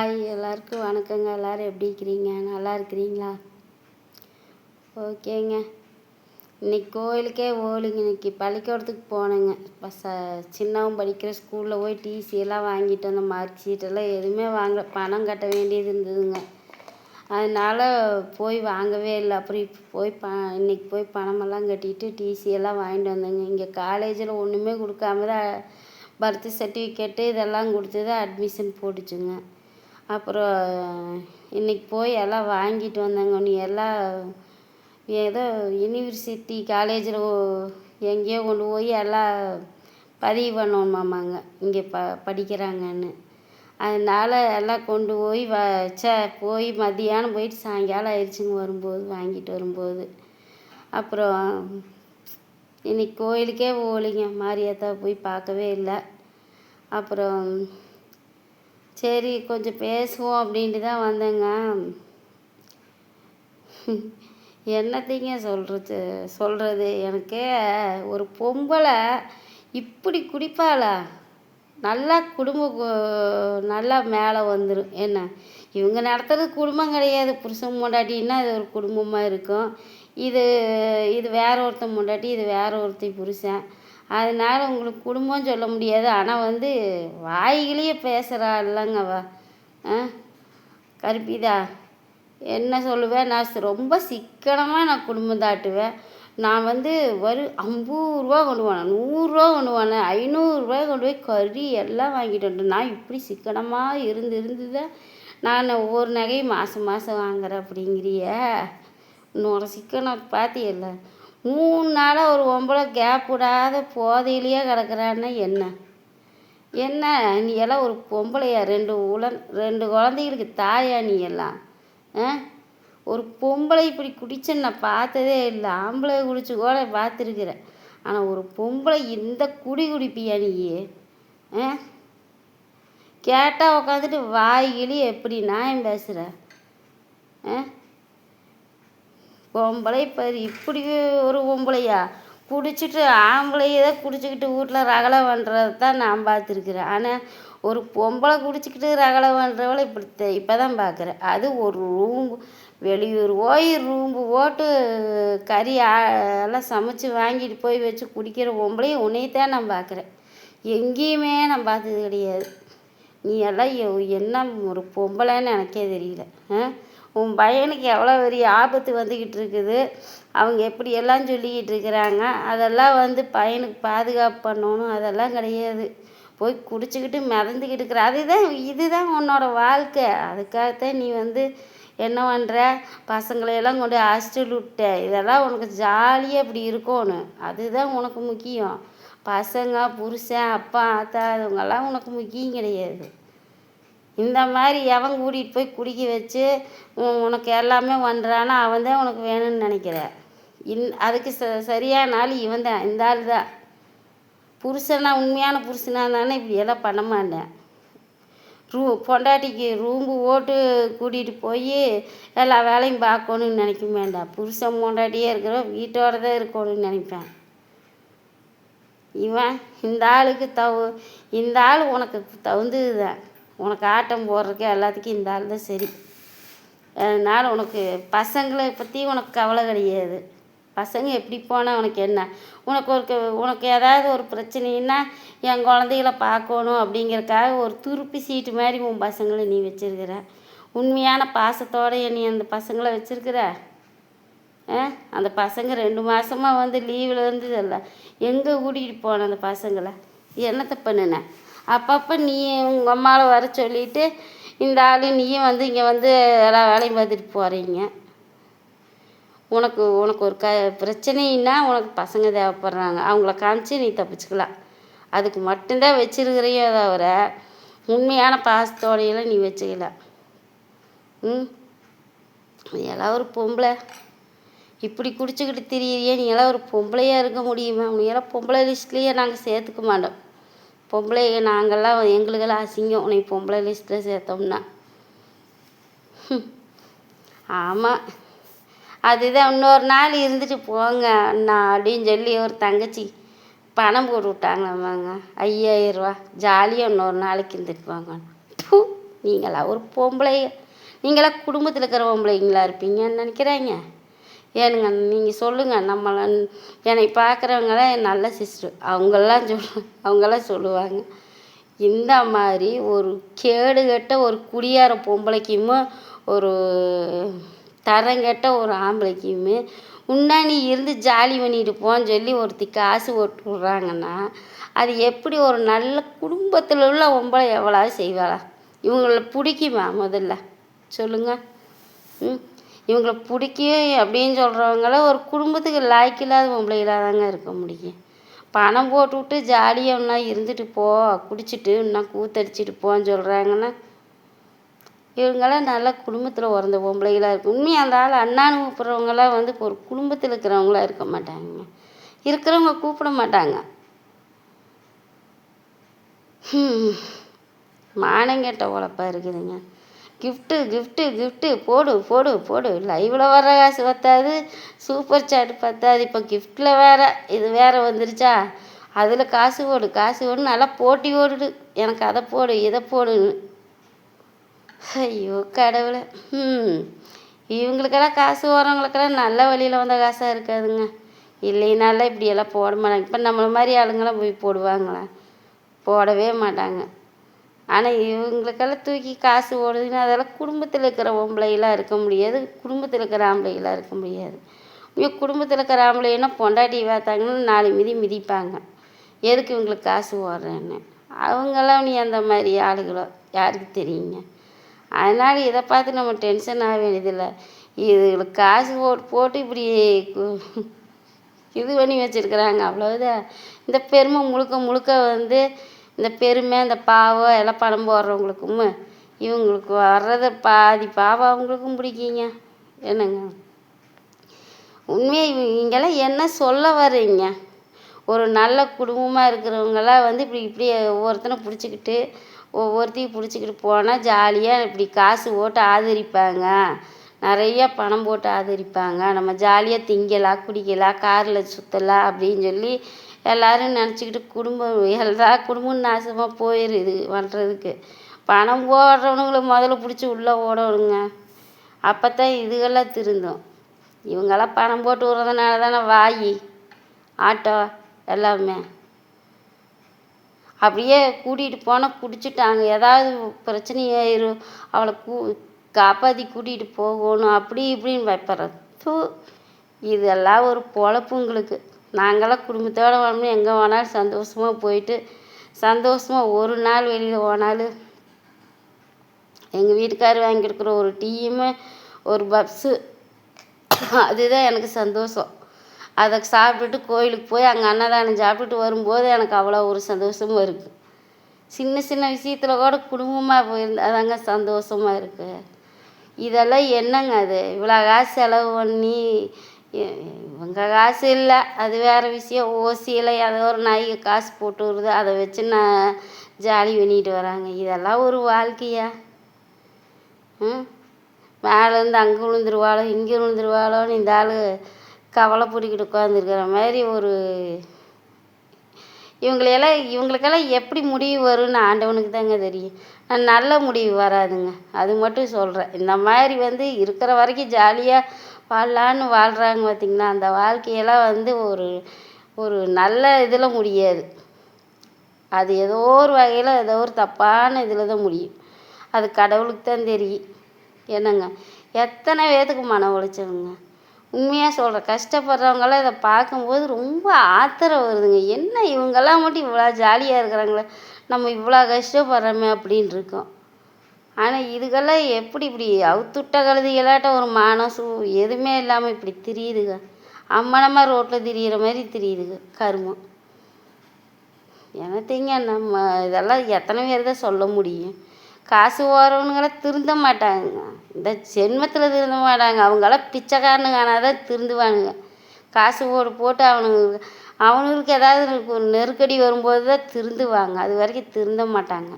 Hi எல்லாருக்கும் வணக்கங்க. எல்லோரும் எப்படி இருக்கிறீங்க? நல்லா இருக்கிறீங்களா? ஓகேங்க. இன்றைக்கி கோயிலுக்கே ஓலிங்க. இன்றைக்கி பள்ளிக்கூடத்துக்கு போனேங்க. சின்னவன் படிக்கிற ஸ்கூலில் போய் டிசி எல்லாம் வாங்கிட்டு வந்தேன். மார்க் ஷீட்டெல்லாம் எதுவுமே பணம் கட்ட வேண்டியது இருந்ததுங்க. அதனால் போய் வாங்கவே இல்லை. அப்புறம் இப்போ போய் இன்றைக்கி போய் பணமெல்லாம் கட்டிட்டு டிசி எல்லாம் வாங்கிட்டு வந்தேங்க. இங்கே காலேஜில் ஒன்றுமே கொடுக்காம தான் பர்த் சர்டிஃபிகேட்டு இதெல்லாம் கொடுத்து தான் அட்மிஷன் போட்டுச்சுங்க. அப்புறம் இன்றைக்கி போய் எல்லாம் வாங்கிட்டு வந்தேங்க. நீ எல்லாம் ஏதோ யூனிவர்சிட்டி காலேஜில் எங்கேயோ கொண்டு போய் எல்லாம் பதிவு பண்ணணுமாமாங்க இங்கே படிக்கிறாங்கன்னு. அதனால் எல்லாம் கொண்டு போய் போய் மதியானம் போயிட்டு சாயங்காலம் ஆயிடுச்சுங்க வாங்கிட்டு வரும்போது. அப்புறம் இன்றைக்கி கோயிலுக்கே போகலிங்க. மாரியாத்தா போய் பார்க்கவே இல்லை. அப்புறம் சரி கொஞ்சம் பேசுவோம் அப்படின்ட்டு தான் வந்தேங்க. என்னத்தைங்க சொல்கிறது எனக்கே ஒரு பொம்பளை இப்படி குடிப்பாளா? நல்லா நல்லா மேலே வந்துடும். என்ன இவங்க நடத்துறது குடும்பம் கிடையாது. புருஷன் பொண்டாட்டின்னா இது ஒரு குடும்பமாக இருக்கும். இது வேற ஒருத்தன் பொண்டாட்டி, இது வேற ஒருத்தன் புருஷன். அதனால் உங்களுக்கு குடும்பம் சொல்ல முடியாது. ஆனால் வாய்களையே பேசுகிறா இல்லைங்க கருப்பிதா. என்ன சொல்லுவேன், நான் ரொம்ப சிக்கனமாக நான் குடும்பம் தாட்டுவேன். நான் ஒரு 50 ரூபா கொண்டு போனேன், 100 ரூபா கொண்டு போனேன், 500 ரூபாய் கொண்டு போய் கறி எல்லாம் வாங்கிட்டு வந்துட்டேன். நான் இப்படி சிக்கனமாக இருந்து தான் நான் ஒவ்வொரு நகையும் மாதம் வாங்குறேன் அப்படிங்கிறிய. இன்னொரு சிக்கனம் பார்த்தியல்ல. 3 நாளாக ஒரு பொம்பளை கேப் விடாத போதையிலேயே கிடக்குறான்னா என்ன நீ எல்லாம் ஒரு பொம்பளையா? 2 குழந்தைகளுக்கு தாயா நீ எல்லாம்? ஒரு பொம்பளை இப்படி குடிச்சேன்னு நான் பார்த்ததே இல்லை. ஆம்பளை குடிச்சு கூட பார்த்துருக்குறேன். ஆனால் ஒரு பொம்பளை இந்த குடிப்பியா நீ? கேட்டால் உட்காந்துட்டு வாய்கிளி எப்படி நியாயம் பேசுகிற? பொம்பளை இப்படி ஒரு பொம்பளையா? குடிச்சிட்டு ஆம்பளையே தான் குடிச்சிக்கிட்டு வீட்டில் ரகலை பண்ணுறது தான் நான் பார்த்துருக்குறேன். ஆனால் ஒரு பொம்பளை குடிச்சிக்கிட்டு ரகலை பண்ணுறவளை இப்போ தான் பார்க்குறேன். அது ஒரு வெளியூர் போய் ரூம்பு போட்டு கறி எல்லாம் சமைச்சு வாங்கிட்டு போய் வச்சு குடிக்கிற பொம்பளையும் உன்னையத்தான் நான் பார்க்குறேன். எங்கேயுமே நான் பார்த்தது கிடையாது. நீ எல்லாம் என்ன ஒரு பொம்பளைன்னு எனக்கே தெரியல. உன் பையனுக்கு எவ்வளோ பெரிய ஆபத்து வந்துக்கிட்டு இருக்குது. அவங்க எப்படியெல்லாம் சொல்லிக்கிட்டு இருக்கிறாங்க. அதெல்லாம் பையனுக்கு பாதுகாப்பு பண்ணணும். அதெல்லாம் கிடையாது. போய் குடிச்சிக்கிட்டு மிதந்துக்கிட்டு இருக்கிற. இதுதான் உன்னோட வாழ்க்கை. அதுக்காகத்தான் நீ என்ன பண்ணுற, பசங்களையெல்லாம் கொண்டு ஹாஸ்டல் விட்ட. இதெல்லாம் உனக்கு ஜாலியாக இப்படி இருக்கணும். அதுதான் உனக்கு முக்கியம். பசங்க, புருஷன், அப்பா, ஆத்தா இவங்கெல்லாம் உனக்கு முக்கியம் கிடையாது. இந்த மாதிரி எவன் கூட்டிகிட்டு போய் குடிக்க வச்சு உனக்கு எல்லாமே பண்ணுறானா அவன் தான் உனக்கு வேணும்னு நினைக்கிற. அதுக்கு சரியான ஆள் இவன் தான். இந்த ஆள் தான் புருஷனா. உண்மையான புருஷனா இருந்தானே இப்படி எல்லாம் பண்ண மாட்டேன். பொண்டாட்டிக்கு ரூம்பு போட்டு கூட்டிகிட்டு போய் எல்லா வேலையும் பார்க்கணுன்னு நினைக்க வேண்டாம். புருஷன் பொண்டாட்டியே இருக்கிற வீட்டோட தான் இருக்கணும்னு நினைப்பேன். இந்த ஆளுக்கு இந்த ஆள் உனக்கு தகுந்தது தான். உனக்கு ஆட்டம் போடுறதுக்கு எல்லாத்துக்கும் இந்த ஆள் தான் சரி. அதனால் உனக்கு பசங்களை பற்றி உனக்கு கவலை கிடையாது. பசங்க எப்படி போனால் உனக்கு என்ன? உனக்கு ஏதாவது ஒரு பிரச்சனைன்னா என் குழந்தைகளை பார்க்கணும் அப்படிங்கிறக்காக ஒரு துருப்பி சீட்டு மாதிரி உன் பசங்களை நீ வச்சுருக்கிற. உண்மையான பாசத்தோடு நீ அந்த பசங்களை வச்சுருக்கிற. அந்த பசங்க 2 மாதமாக லீவில் இருந்ததில்ல. எங்கே கூட்டிகிட்டு போன அந்த பசங்களை? என்னத்தை பண்ணுன? அப்பப்போ நீ உங்கள் அம்மாவை வர சொல்லிவிட்டு இந்த ஆள் நீயும் இங்கே எல்லா வேலையும் பார்த்துட்டு போகிறீங்க. உனக்கு ஒரு பிரச்சனைன்னா உனக்கு பசங்க தேவைப்படுறாங்க. அவங்கள காமிச்சு நீ தப்பிச்சுக்கலாம். அதுக்கு மட்டும்தான் வச்சுருக்கிறையோ தவிர உண்மையான பாசத்தோடையெல்லாம் நீ வச்சுக்கல. நீ எல்லாம் ஒரு பொம்பளை இப்படி குடிச்சிக்கிட்டு திரியிறியே. நீ எல்லாம் ஒரு பொம்பளையாக இருக்க முடியுமா? நீ எல்லாம் பொம்பளை லிஸ்ட்லேயே நாங்கள் சேர்த்துக்க மாட்டோம். நாங்கள்லாம் எங்களுக்கெல்லாம் அசிங்கம் உன்னை பொம்பளை லிஸ்ட்டில் சேர்த்தோம்னா. ஆமாம், அதுதான் இன்னொரு நாள் இருந்துட்டு போங்க அண்ணா அப்படின்னு சொல்லி ஒரு தங்கச்சி பணம் போட்டு விட்டாங்களாமாங்க 5000 ரூபா. ஜாலியாக இன்னொரு நாளைக்கு இருந்துட்டு போங்க. நீங்களா ஒரு பொம்பளை, நீங்களா குடும்பத்தில் இருக்கிற பொம்பளைங்களா இருப்பீங்கன்னு நினைக்கிறாங்க. ஏனுங்க நீங்கள் சொல்லுங்கள். என்னை பார்க்குறவங்களாம் என் நல்ல சிஸ்டர், அவங்கெல்லாம் சொல்லுவாங்க, இந்த மாதிரி ஒரு கேடுகட்ட ஒரு குடியார பொம்பளைக்குமே ஒரு தரங்கெட்ட ஒரு ஆம்பளைக்குமே முன்னாடி இருந்து ஜாலி பண்ணிட்டு போன்னு சொல்லி ஒருத்தி காசு போட்டு விட்றாங்கன்னா, அது எப்படி ஒரு நல்ல குடும்பத்தில் உள்ள பொம்பளை எவ்வளவு செய்வாளா? இவங்கள பிடிக்குமா முதல்ல சொல்லுங்கள்? இவங்கள பிடிக்கும் அப்படின்னு சொல்கிறவங்கள ஒரு குடும்பத்துக்கு லாய்க்கில்லாத பொம்பளைகளாக தாங்க இருக்க முடியும். பணம் போட்டுவிட்டு ஜாலியாக ஒன்றா இருந்துட்டு போ, குடிச்சிட்டு இன்னும் கூத்தடிச்சிட்டு போன்னு சொல்கிறாங்கன்னா, இவங்கெல்லாம் நல்லா குடும்பத்தில் உறந்த பொம்பளைகளாக இருக்கும். உண்மையாக அந்த ஆள் அண்ணான்னு கூப்பிட்றவங்களாம் வந்து ஒரு குடும்பத்தில் இருக்கிறவங்களாம் இருக்க மாட்டாங்க. இருக்கிறவங்க கூப்பிட மாட்டாங்க. மானங்கெட்ட உழப்பாக இருக்குதுங்க. கிஃப்ட்டு கிஃப்ட்டு கிஃப்ட்டு போடு போடு போடு. லைவில் வர்ற காசு பத்தாது, சூப்பர் சாட் பத்தாது, இப்போ கிஃப்டில் வேறு இது வேறு வந்துருச்சா, அதில் காசு போடு காசு போடு, நல்லா போட்டி ஓடுது, எனக்கு அதை போடு இதை போடுன்னு. ஐயோ கடவுளை. இவங்களுக்கெல்லாம் காசு போகிறவங்களுக்கெல்லாம் நல்ல வழியில் வந்த காசாக இருக்காதுங்க. இல்லைனால இப்படியெல்லாம் போட மாட்டாங்க. இப்போ நம்மளை மாதிரி ஆளுங்களாம் போய் போடுவாங்களா? போடவே மாட்டாங்க. ஆனால் இவங்களுக்கெல்லாம் தூக்கி காசு ஓடுதுன்னு அதெல்லாம் குடும்பத்தில் இருக்கிற பொம்பளைகளாக இருக்க முடியாது, குடும்பத்தில் இருக்கிற ஆம்பளைகளாக இருக்க முடியாது. குடும்பத்தில் இருக்கிற ஆம்பளைன்னா பொண்டாட்டி பார்த்தாங்கன்னா 4 மிதி மிதிப்பாங்க, எதுக்கு இவங்களுக்கு காசு ஓடுறேன்னு. அவங்களாம் நீ அந்த மாதிரி ஆளுகளோ யாருக்கு தெரியுங்க? அதனால் இதை பார்த்து நம்ம டென்ஷன் ஆக வேண்டியதில்லை. இதுகளுக்கு காசு போட்டு இப்படி இது பண்ணி வச்சுருக்குறாங்க, அவ்வளோதான். இந்த பெருமை முழுக்க முழுக்க வந்து இந்த பெருமை இந்த பாவம் எல்லாம் பணம் போடுறவங்களுக்கும் இவங்களுக்கு வர்றதை பாதி பாவம் அவங்களுக்கும் பிடிக்குங்க. என்னங்க உண்மையாக இவங்கெல்லாம் என்ன சொல்ல வர்றீங்க? ஒரு நல்ல குடும்பமாக இருக்கிறவங்களாம் வந்து இப்படி ஒவ்வொருத்தனை பிடிச்சிக்கிட்டு ஒவ்வொருத்தையும் பிடிச்சிக்கிட்டு போனால் ஜாலியாக இப்படி காசு போட்டு ஆதரிப்பாங்க, நிறைய பணம் போட்டு ஆதரிப்பாங்க, நம்ம ஜாலியாக திங்கலாம் குடிக்கலாம் காரில் சுற்றலாம் அப்படின்னு சொல்லி எல்லோரும் நினச்சிக்கிட்டு குடும்பம் நாசமாக போயிடுது பண்ணுறதுக்கு. பணம் போடுறவனுங்களை முதல்ல பிடிச்சி உள்ளே ஓடணுங்க, அப்போ தான் இதுகெல்லாம் திருந்தும். இவங்கெல்லாம் பணம் போட்டு விட்றதுனால தானே வாய் ஆட்டோ எல்லாமே. அப்படியே கூட்டிகிட்டு போனால் குடிச்சிட்டாங்க, ஏதாவது பிரச்சனையாயிரும், அவளை காப்பாற்றி கூட்டிகிட்டு போகணும் அப்படி இப்படின்னு வைப்பறது. இதெல்லாம் ஒரு பொழப்புங்களுக்கு. நாங்களாம் குடும்பத்தோடு வரணும், எங்கே போனாலும் சந்தோஷமாக போயிட்டு சந்தோஷமாக ஒரு நாள் வெளியில் போனாலும் எங்கள் வீட்டுக்காரர் வாங்கி கொடுக்குற ஒரு டீயுமே ஒரு பப்ஸு, அதுதான் எனக்கு சந்தோஷம். அதை சாப்பிட்டுட்டு கோயிலுக்கு போய் அங்கே அன்னதானம் சாப்பிட்டுட்டு வரும்போது எனக்கு அவ்வளோ ஒரு சந்தோஷமும் இருக்குது. சின்ன சின்ன விஷயத்தில் கூட குடும்பமாக போயிருந்தா தாங்க சந்தோஷமாக இருக்குது. இதெல்லாம் என்னங்க அது? இவ்வளோ காசு செலவு பண்ணி இவங்க காசு இல்லை, அது வேறு விஷயம். ஓசியில் ஏதோ ஒரு நாய் காசு போட்டு வருது, அதை வச்சு நான் ஜாலி பண்ணிட்டு வராங்க. இதெல்லாம் ஒரு வாழ்க்கையா? மேலேருந்து அங்கே விழுந்துருவாளோ இங்கே விழுந்துருவாளோன்னு இந்த ஆள் கவலைப்பட்டுக்கிட்டு உட்காந்துருக்கிற மாதிரி ஒரு இவங்களுக்கெல்லாம் எப்படி முடிவு வரும்னு ஆண்டவனுக்கு தாங்க தெரியும். நல்ல முடிவு வராதுங்க, அது மட்டும் சொல்கிறேன். இந்த மாதிரி வந்து இருக்கிற வரைக்கும் ஜாலியாக வாழலான்னு வாழ்கிறாங்க பார்த்திங்களா, அந்த வாழ்க்கையெல்லாம் வந்து ஒரு நல்ல இதில் முடியாது. அது ஏதோ ஒரு வகையில் ஏதோ ஒரு தப்பான இதில் தான் முடியும். அது கடவுளுக்கு தான் தெரியும். என்னங்க எத்தனை பேத்துக்கு மன உளைச்சலுங்க. உண்மையாக சொல்கிறேன், கஷ்டப்படுறவங்களாம் இதை பார்க்கும்போது ரொம்ப ஆத்திரம் வருதுங்க. என்ன இவங்கெல்லாம் மட்டும் இவ்வளோ ஜாலியாக இருக்கிறாங்களே, நம்ம இவ்வளோ கஷ்டப்படுறோமே அப்படின்னு இருக்கோம். ஆனால் இதுக்கெல்லாம் எப்படி இப்படி அவுத்துட்ட கழுதிகளாட்ட ஒரு மானம் எதுவுமே இல்லாமல் இப்படி திரியுதுங்க. அம்மனமாக ரோட்டில் திரியிற மாதிரி திரியுதுங்க கருமம். என்னத்தைங்க நம்ம இதெல்லாம் எத்தனை பேர் தான் சொல்ல முடியும்? காசு போகிறவனுங்களாம் திருந்த மாட்டாங்க, இந்த ஜென்மத்தில் திருந்த மாட்டாங்க. அவங்களாம் பிச்சைக்காரனுங்க ஆனால் தான் திருந்துவானுங்க. காசு போட்டு அவனுங்களுக்கு ஏதாவது ஒரு நெருக்கடி வரும்போது தான் திருந்துவாங்க, அது வரைக்கும் திருந்த மாட்டாங்க.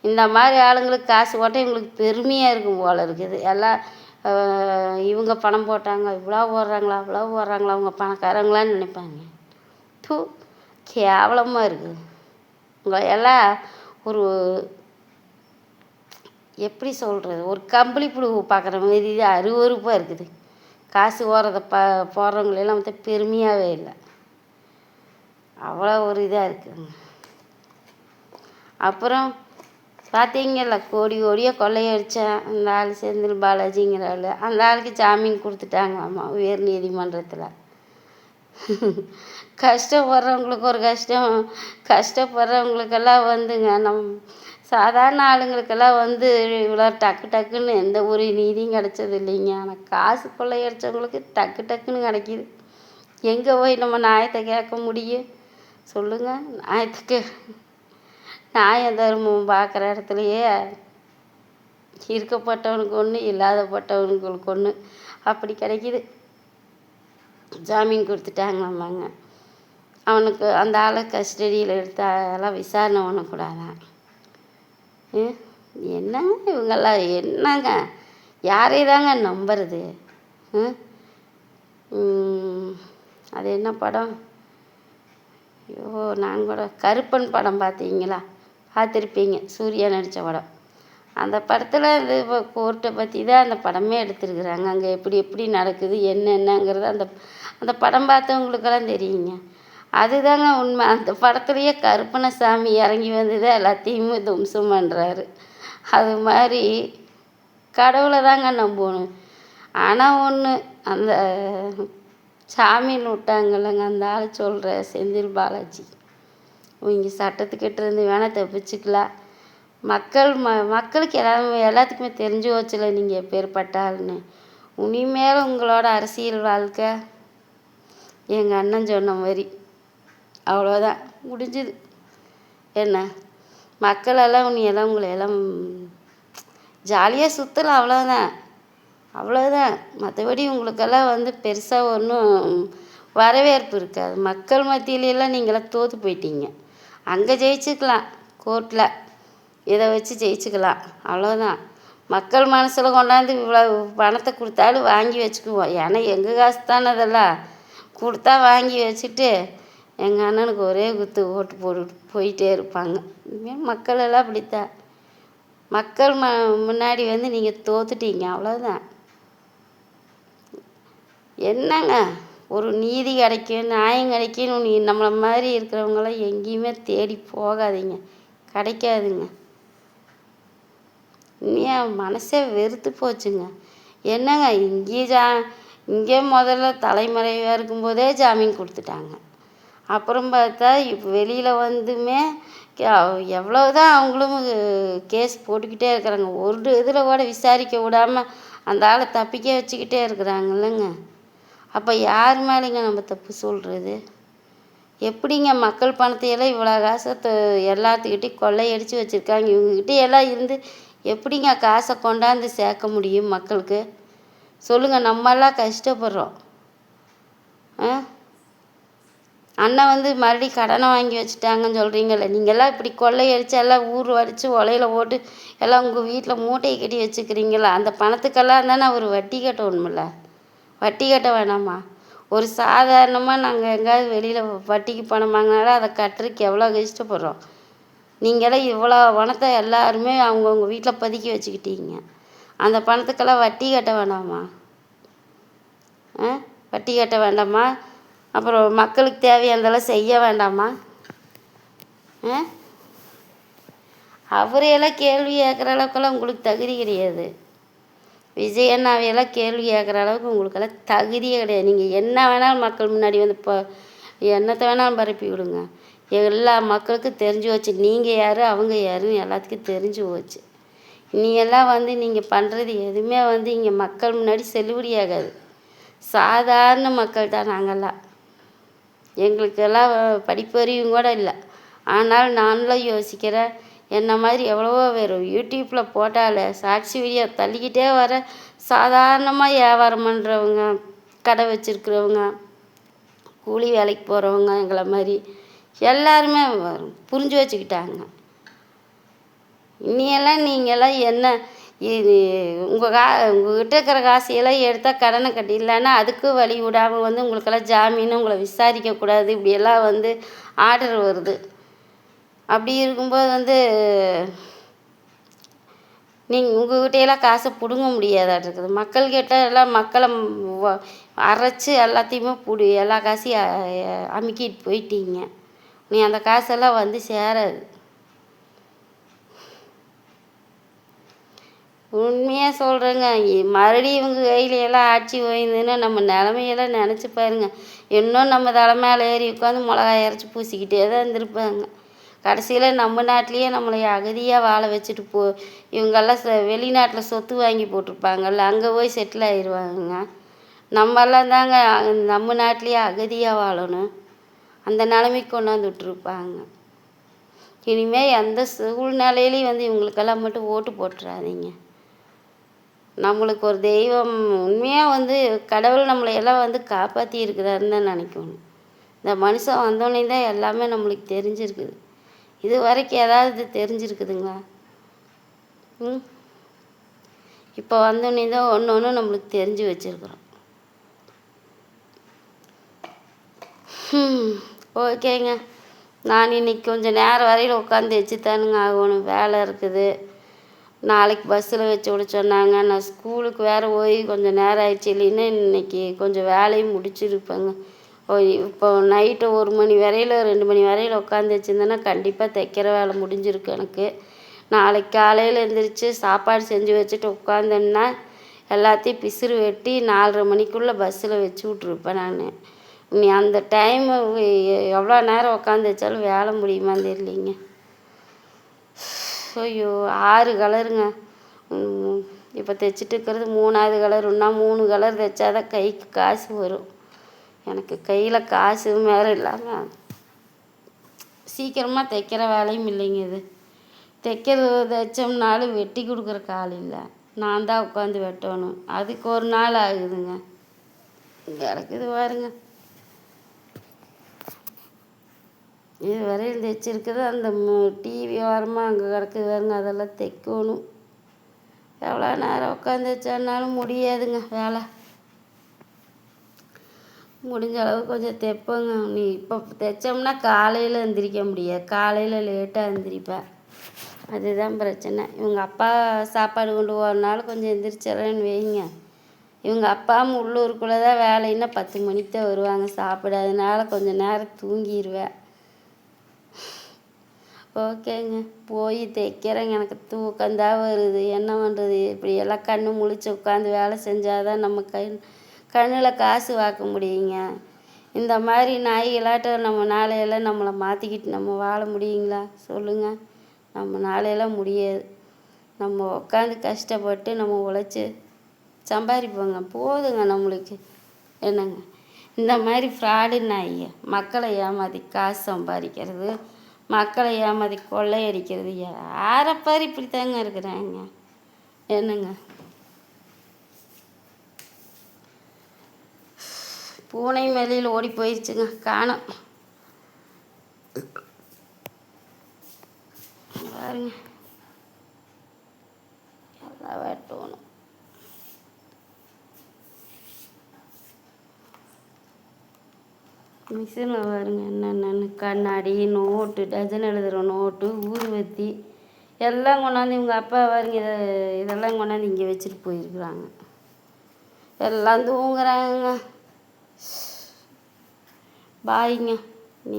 இந்த மாதிரி ஆளுங்களுக்கு காசு போட்டால் இவங்களுக்கு பெருமையாக இருக்கும் போல் இருக்குது. எல்லாம் இவங்க பணம் போட்டாங்க, இவ்வளோ போடுறாங்களா அவ்வளோ போடுறாங்களா, அவங்க பணக்காரங்களான்னு நினைப்பாங்க. கேவலமாக இருக்குது. உங்களை எல்லாம் ஒரு எப்படி சொல்கிறது, ஒரு கம்பளி புழு பார்க்குற மாரி அருவருப்பாக இருக்குது. காசு ஓடுறத போடுறவங்களெல்லாம் வந்து பெருமையாகவே இல்லை. அவ்வளோ ஒரு இதாக இருக்குதுங்க. அப்புறம் பார்த்தீங்கல்ல, கோடி கோடியாக கொள்ளையடித்தேன் அந்த ஆள், செந்தில் பாலாஜிங்கிற ஆள். அந்த ஆளுக்கு ஜாமீன் கொடுத்துட்டாங்களாம்மா உயர் நீதிமன்றத்தில். கஷ்டப்படுறவங்களுக்கு ஒரு கஷ்டம், கஷ்டப்படுறவங்களுக்கெல்லாம் வந்துங்க சாதாரண ஆளுங்களுக்கெல்லாம் வந்து இவ்வளோ டக்கு டக்குன்னு எந்த ஒரு நீதியும் கிடச்சது இல்லைங்க. ஆனால் காசு கொள்ளையடிச்சவங்களுக்கு டக்கு டக்குன்னு கிடைக்கிது. எங்கே போய் நம்ம நியாயத்தை கேட்க முடியும் சொல்லுங்கள்? நியாய தர்மம் பார்க்குற இடத்துலையே இருக்கப்பட்டவனுக்கு ஒன்று, இல்லாதப்பட்டவனுங்களுக்கு ஒன்று அப்படி கிடைக்கிது. ஜாமீன் கொடுத்துட்டாங்களாம்மாங்க. அவனுக்கு அந்த ஆளை கஸ்டடியில் எடுத்து அதெல்லாம் விசாரணை பண்ணக்கூடாதான். என்னங்க இவங்கெல்லாம் என்னங்க, யாரை தாங்க நம்புறது? அது என்ன படம்? ஐயோ, நான் கூட கருப்பன் படம் பார்த்தீங்களா? பார்த்துருப்பீங்க, சூர்யா நடித்த படம். அந்த படத்தில் இது கோர்ட்டை பற்றி தான் அந்த படமே எடுத்துருக்குறாங்க. அங்கே எப்படி எப்படி நடக்குது என்னென்னங்கிறது அந்த அந்த படம் பார்த்தவங்களுக்கெல்லாம் தெரியுங்க. அதுதாங்க உண்மை. அந்த படத்துலேயே கருப்பணசாமி இறங்கி வந்து தான் எல்லாத்தையுமே தும்சம் பண்ணுறாரு. அது மாதிரி கடவுளை தாங்க நம்பணும். ஆனால் ஒன்று, அந்த சாமின்னு விட்டாங்கல்லங்க அந்த ஆள் சொல்கிற செந்தில் பாலாஜி, இவங்க சட்டத்துக்கிட்ட இருந்து வேணால் தப்பிச்சுக்கலாம். மக்களுக்கு எல்லாத்துக்குமே தெரிஞ்சு வச்சுல நீங்கள் எப்பேற்பட்ட ஆளுன்னு. இனிமேல் உங்களோட அரசியல் வாழ்க்கை எங்கள் அண்ணன் சொன்ன மாதிரி அவ்வளோதான், முடிஞ்சுது. என்ன மக்களெல்லாம் உங்களையெல்லாம் ஜாலியாக சுற்றலாம், அவ்வளோதான். மற்றபடி உங்களுக்கெல்லாம் வந்து பெருசாக ஒன்றும் வரவேற்பு இருக்காது. மக்கள் மத்தியிலெல்லாம் நீங்களாம் தோற்று போயிட்டீங்க. அங்கே ஜெயிச்சுக்கலாம், கோர்ட்டில் இதை வச்சு ஜெயிச்சுக்கலாம், அவ்வளோதான். மக்கள் மனசில் கொண்டாந்து இவ்வளோ பணத்தை கொடுத்தாலும் வாங்கி வச்சுக்குவோம். ஏன்னா எங்கள் காசு தானே அதெல்லாம். கொடுத்தா வாங்கி வச்சுட்டு எங்கள் அண்ணனுக்கு ஒரே குத்து ஓட்டு போட்டுட்டு போயிட்டே இருப்பாங்க. இனிமேல் மக்கள் எல்லாம் அப்படித்தான். மக்கள் முன்னாடி வந்து நீங்கள் தோத்துட்டீங்க, அவ்வளோதான். என்னங்க, ஒரு நீதி கிடைக்கும், நியாயம் கிடைக்கும்னு நம்மளை மாதிரி இருக்கிறவங்களாம் எங்கேயுமே தேடி போகாதீங்க, கிடைக்காதுங்க. ஏன் மனசே வெறுத்து போச்சுங்க. என்னங்க, இங்கே முதல்ல தலைமறைவாக இருக்கும்போதே ஜாமீன் கொடுத்துட்டாங்க. அப்புறம் பார்த்தா இப்போ வெளியில் வந்துமே எவ்வளோதான் அவங்களும் கேஸ் போட்டுக்கிட்டே இருக்கிறாங்க. ஒரு இதில் கூட விசாரிக்க விடாமல் அந்த ஆளை தப்பிக்க வச்சுக்கிட்டே இருக்கிறாங்கல்லங்க. அப்போ யார் மேலேங்க நம்ம தப்பு சொல்கிறது? எப்படிங்க மக்கள் பணத்தையெல்லாம் இவ்வளோ காசை எல்லாத்துக்கிட்டையும் கொள்ளையடித்து வச்சுருக்காங்க. இவங்ககிட்ட எல்லாம் இருந்து எப்படிங்க காசை கொண்டாந்து சேர்க்க முடியும் மக்களுக்கு? சொல்லுங்கள். நம்மெல்லாம் கஷ்டப்படுறோம். அண்ணன் வந்து மறுபடியும் கடனை வாங்கி வச்சுட்டாங்கன்னு சொல்கிறீங்கல்ல, நீங்கள்லாம் இப்படி கொள்ளையடிச்சு எல்லாம் ஊர் அடித்து ஒலையில் போட்டு எல்லாம் உங்கள் வீட்டில் மூட்டையை கட்டி வச்சுக்கிறீங்களா? அந்த பணத்துக்கெல்லாம் தானே அவர் வட்டி கட்டணுமில்ல? வட்டி கட்ட வேணாமா? ஒரு சாதாரணமாக நாங்கள் எங்கேயாவது வெளியில் வட்டிக்கு பணம் வாங்கினாலும் அதை கட்டுறதுக்கு எவ்வளோ கஷ்டப்படுறோம். நீங்களாம் இவ்வளோ பணத்தை எல்லாருமே அவங்கவுங்க வீட்டில் பதுக்கி வச்சுக்கிட்டீங்க. அந்த பணத்துக்கெல்லாம் வட்டி கட்ட வேண்டாமா? வட்டி கட்ட வேண்டாமா? அப்புறம் மக்களுக்கு தேவையானதெல்லாம் செய்ய வேண்டாமா? அவரையெல்லாம் கேள்வி கேட்குற அளவுக்கெல்லாம் உங்களுக்கு தகுதி கிடையாது. விஜய் அண்ணாவையெல்லாம் கேள்வி கேட்குற அளவுக்கு உங்களுக்கெல்லாம் தகுதியே கிடையாது. நீங்கள் என்ன வேணாலும் மக்கள் முன்னாடி வந்து என்னத்தை வேணாலும் பரப்பி விடுங்க. எல்லா மக்களுக்கும் தெரிஞ்சு போச்சு நீங்கள் யார் அவங்க யாருன்னு எல்லாத்துக்கும் தெரிஞ்சு போச்சு. நீங்கள்லாம் வந்து நீங்கள் பண்ணுறது எதுவுமே வந்து இங்கே மக்கள் முன்னாடி செல்லுபடியாகாது. சாதாரண மக்கள் தான் நாங்கள்லாம். எங்களுக்கெல்லாம் படிப்பறிவும் கூட இல்லை. ஆனால் நானும் யோசிக்கிறேன், என்ன மாதிரி எவ்வளவோ பேர் யூடியூப்பில் போட்டாலே சாட்சி வீடியோ தள்ளிக்கிட்டே வர சாதாரணமாக வியாபாரம் பண்ணுறவங்க, கடை வச்சுருக்கிறவங்க, கூலி வேலைக்கு போகிறவங்க, எங்களை மாதிரி எல்லாருமே புரிஞ்சு வச்சுக்கிட்டாங்க. இனியெல்லாம் நீங்கள்லாம் என்ன இது உங்கள்கிட்ட இருக்கிற காசையெல்லாம் எடுத்தால் கடனை கட்டிடலான்னா அதுக்கு வழி விடாமல் வந்து உங்களுக்கெல்லாம் ஜாமீன், உங்களை விசாரிக்கக்கூடாது, இப்படியெல்லாம் வந்து ஆர்டர் வருது. அப்படி இருக்கும்போது வந்து நீங்கள் உங்கள்கிட்டையெல்லாம் காசை பிடுங்க முடியாதாட்டு மக்கள்கிட்ட எல்லாம் மக்களை அரைச்சி எல்லாத்தையுமே எல்லா காசையும் அமுக்கிட்டு போயிட்டீங்க. நீ அந்த காசெல்லாம் வந்து சேராது. உண்மையாக சொல்கிறேங்க. மறுபடியும் இவங்க கையில எல்லாம் ஆட்சி ஓய்ந்துன்னா நம்ம நிலமையெல்லாம் நினச்சி பாருங்க. இன்னும் நம்ம தலை மேலே ஏறி உட்காந்து மிளகாய் அரைச்சி பூசிக்கிட்டே தான் இருந்திருப்பாங்க. கடைசியில் நம்ம நாட்டிலேயே நம்மளை அகதியாக வாழ வச்சுட்டு இவங்கெல்லாம் வெளிநாட்டில் சொத்து வாங்கி போட்டிருப்பாங்கல்ல, அங்கே போய் செட்டில் ஆயிடுவாங்க. நம்மெல்லாம் தாங்க நம்ம நாட்டிலேயே அகதியாக வாழணும். அந்த நிலைமைக்கு கொண்டாந்து விட்டுருப்பாங்க. இனிமேல் எந்த சூழ்நிலையிலையும் வந்து இவங்களுக்கெல்லாம் மட்டும் ஓட்டு போட்டுறாதீங்க. நம்மளுக்கு ஒரு தெய்வம் உண்மையாக வந்து கடவுள் நம்மளை எல்லாம் வந்து காப்பாற்றி இருக்கிறாருன்னு தான் நினைக்கணும். இந்த மனுஷன் வந்தோடனே தான் எல்லாமே நம்மளுக்கு தெரிஞ்சிருக்குது. இது வரைக்கும் ஏதாவது தெரிஞ்சிருக்குதுங்களா? இப்போ வந்தோடனே தான் ஒன்று ஒன்று நம்மளுக்கு தெரிஞ்சு வச்சுருக்குறோம். ஓகேங்க. நான் இன்றைக்கி கொஞ்சம் நேரம் வரையில் உட்காந்து வச்சு தானுங்க ஆகணும். வேலை இருக்குது. நாளைக்கு பஸ்ஸில் வச்சு விட சொன்னாங்க. நான் ஸ்கூலுக்கு வேறு போய் கொஞ்சம் நேரம் ஆயிடுச்சு. இல்லைன்னா இன்றைக்கி கொஞ்சம் வேலையும் முடிச்சிருப்பேங்க. இப்போ நைட்டு 1 மணி வரையில் 2 மணி வரையில் உட்காந்து வச்சுருந்தேன்னா கண்டிப்பாக தைக்கிற வேலை முடிஞ்சிருக்கு எனக்கு. நாளைக்கு காலையில் எழுந்திரிச்சு சாப்பாடு செஞ்சு வச்சுட்டு உட்காந்தேன்னா எல்லாத்தையும் பிசுறு வெட்டி 4:30 மணிக்குள்ளே பஸ்ஸில் வச்சு விட்ருப்பேன் நான். நீ அந்த டைமு எவ்வளோ நேரம் உட்காந்து வச்சாலும் வேலை முடியுமான்னு தெரியலிங்க. ஐயோ 6 கலருங்க. இப்போ தைச்சிட்டு இருக்கிறது 3ஆவது கலர். இன்னும் 3 கலர் தைச்சாதான் கைக்கு காசு வரும். எனக்கு கையில் காசு வேறு இல்லாமல் சீக்கிரமாக தைக்கிற வேலையும் இல்லைங்க. இது தைச்சோம்னாலும் வெட்டி கொடுக்குறக்கு ஆள் இல்லை. நான் தான் உட்காந்து வெட்டணும். அதுக்கு ஒரு நாள் ஆகுதுங்க. கிடக்குது பாருங்க. இது வரையில் தைச்சிருக்குது. அந்த டிவி ஓரமாக அங்கே கிடக்குது பாருங்க, அதெல்லாம் தைக்கணும். எவ்வளோ நேரம் உட்காந்து வச்சானாலும் முடியாதுங்க வேலை. முடிஞ்ச அளவு கொஞ்சம் தைப்பேங்க. நீ இப்போ தைச்சோம்னா காலையில் எந்திரிக்க முடியாது. காலையில் லேட்டாக எந்திரிப்பேன். அதுதான் பிரச்சனை. இவங்க அப்பா சாப்பாடு கொண்டு போகிறனால கொஞ்சம் எந்திரிச்சிட்றேன்னு வைங்க. இவங்க அப்பாவும் உள்ளூருக்குள்ளே தான் வேலைன்னா 10 மணிக்கு தான் வருவாங்க சாப்பிட. அதனால கொஞ்சம் நேரம் தூங்கிடுவேன். ஓகேங்க, போய் தைக்கிறேங்க. எனக்கு தூக்கந்தான் வருது. என்ன பண்ணுறது? இப்படியெல்லாம் கண்ணு முழிச்சு உட்காந்து வேலை செஞ்சால் தான் நம்ம கண்ணில் காசு வாக்க முடியுங்க. இந்த மாதிரி நாய்களாட்டம் நம்ம நாளையெல்லாம் நம்மளை மாற்றிக்கிட்டு நம்ம வாழ முடியுங்களா சொல்லுங்கள்? நம்ம நாளையெல்லாம் முடியாது. நம்ம உட்காந்து கஷ்டப்பட்டு நம்ம உழைச்சி சம்பாதிப்போங்க, போதுங்க நம்மளுக்கு. என்னங்க இந்த மாதிரி ஃப்ராடு நாய்ங்க மக்களை ஏமாற்றி காசு சம்பாதிக்கிறது, மக்களை ஏமாற்றி கொள்ளையடிக்கிறது யாரைப்பாரு இப்படி தாங்க இருக்கிறாங்க. என்னங்க பூனை மேலையில் ஓடி போயிடுச்சுங்க, காணோம் பாருங்க. எல்லாம் வெட்டணும். மிஷினில் பாருங்க என்னென்னு கண்ணாடி, நோட்டு, டஜன் எழுதுகிற நோட்டு, ஊதுவத்தி எல்லாம் கொண்டாந்து இவங்க அப்பா பாருங்க இதெல்லாம் கொண்டாந்து இங்கே வச்சுட்டு போயிருக்கிறாங்க. எல்லாம் தூங்குறாங்க. பாய்ங்க. நீ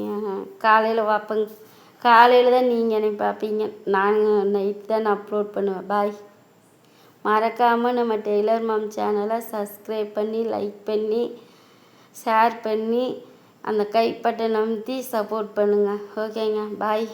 காலையில் பார்ப்பேங்க. காலையில் தான் நீங்கள் என்னை பார்ப்பீங்க. நான் நைட் தான் அப்லோட் பண்ணுவேன். பாய். மறக்காமல் நம்ம டெய்லர் மாம் சேனலை சப்ஸ்கிரைப் பண்ணி, லைக் பண்ணி, ஷேர் பண்ணி, அந்த கை பட்டனை அமுத்தி சப்போர்ட் பண்ணுங்கள். ஓகேங்க, பாய்.